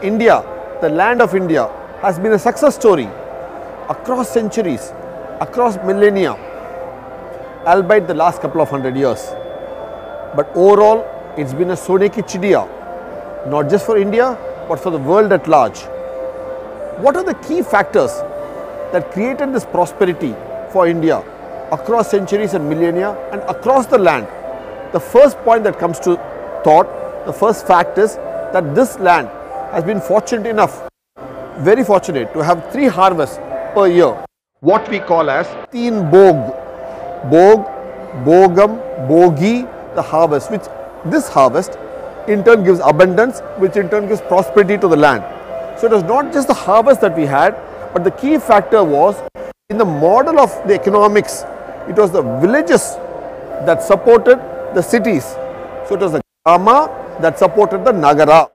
India, the land of India, has been a success story across centuries, across millennia, albeit the last couple of 100 years. But overall, it's been a Sone Ki Chidiya, not just for India, but for the world at large. What are the key factors that created this prosperity for India across centuries and millennia and across the land? The first point that comes to thought, the first fact is that this land has been fortunate enough, very fortunate, to have 3 harvests per year. What we call as Teen Bog, Bogam, Bogi, the harvest, which this harvest in turn gives abundance, which in turn gives prosperity to the land. So it was not just the harvest that we had, but the key factor was in the model of the economics, it was the villages that supported the cities. So it was the Grama that supported the Nagara.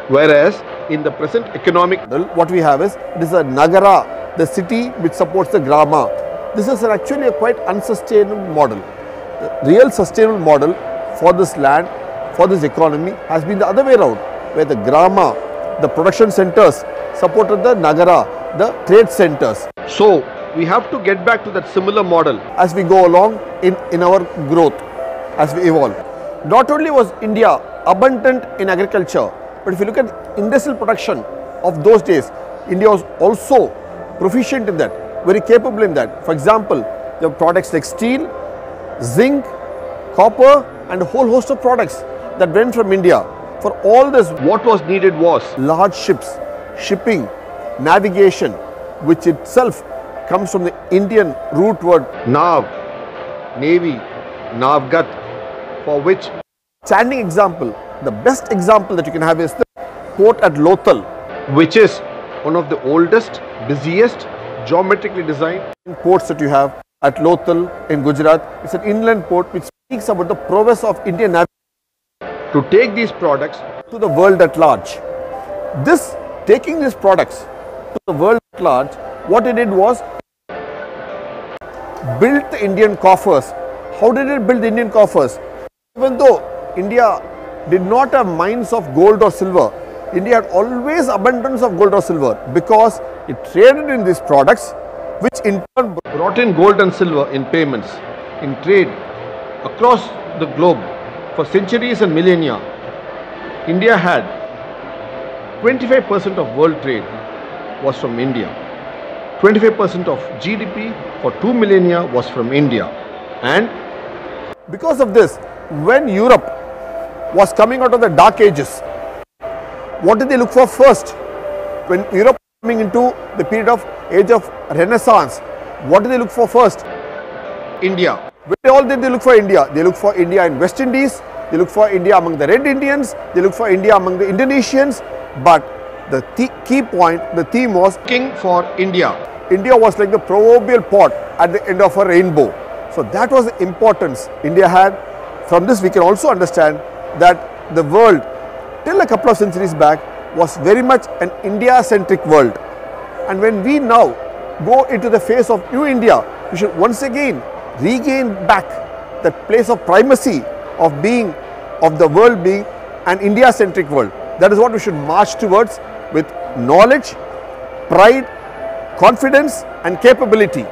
Whereas in the present economic model, what we have is, it is a Nagara, the city which supports the Grama. This is actually a quite unsustainable model. The real sustainable model for this land, for this economy, has been the other way around, where the Grama, the production centers, supported the Nagara, the trade centers. So we have to get back to that similar model as we go along in our growth, as we evolve. Not only was India abundant in agriculture, but if you look at industrial production of those days, India was also proficient in that, very capable in that. For example, you have products like steel, zinc, copper, and a whole host of products that went from India. For all this, what was needed was large ships, shipping, navigation, which itself comes from the Indian root word Nav, Navy, Navgat, for which standing example, the best example that you can have is the port at Lothal, which is one of the oldest, busiest, geometrically designed ports that you have at Lothal in Gujarat. It's an inland port which speaks about the prowess of Indian navigation to take these products to the world at large. Taking these products to the world at large, what it did was built the Indian coffers. How did it build the Indian coffers? Even though India did not have mines of gold or silver, India had always abundance of gold or silver because it traded in these products, which in turn brought in gold and silver in payments, in trade across the globe. For centuries and millennia, India had 25% of world trade was from India. 25% of GDP for 2 millennia was from India. And because of this, when Europe was coming out of the dark ages, what did they look for first? When Europe was coming into the period of age of Renaissance, what did they look for first? India. Where all did they look for India? They look for India in West Indies, they look for India among the Red Indians, they look for India among the Indonesians. But the key point, the theme was looking for India. India was like the proverbial pot at the end of a rainbow. So that was the importance India had. From this we can also understand that the world till a couple of centuries back was very much an India-centric world. And when we now go into the face of new India, we should once again regain back that place of primacy of the world being an India-centric world. That is what we should march towards with knowledge, pride, confidence and capability.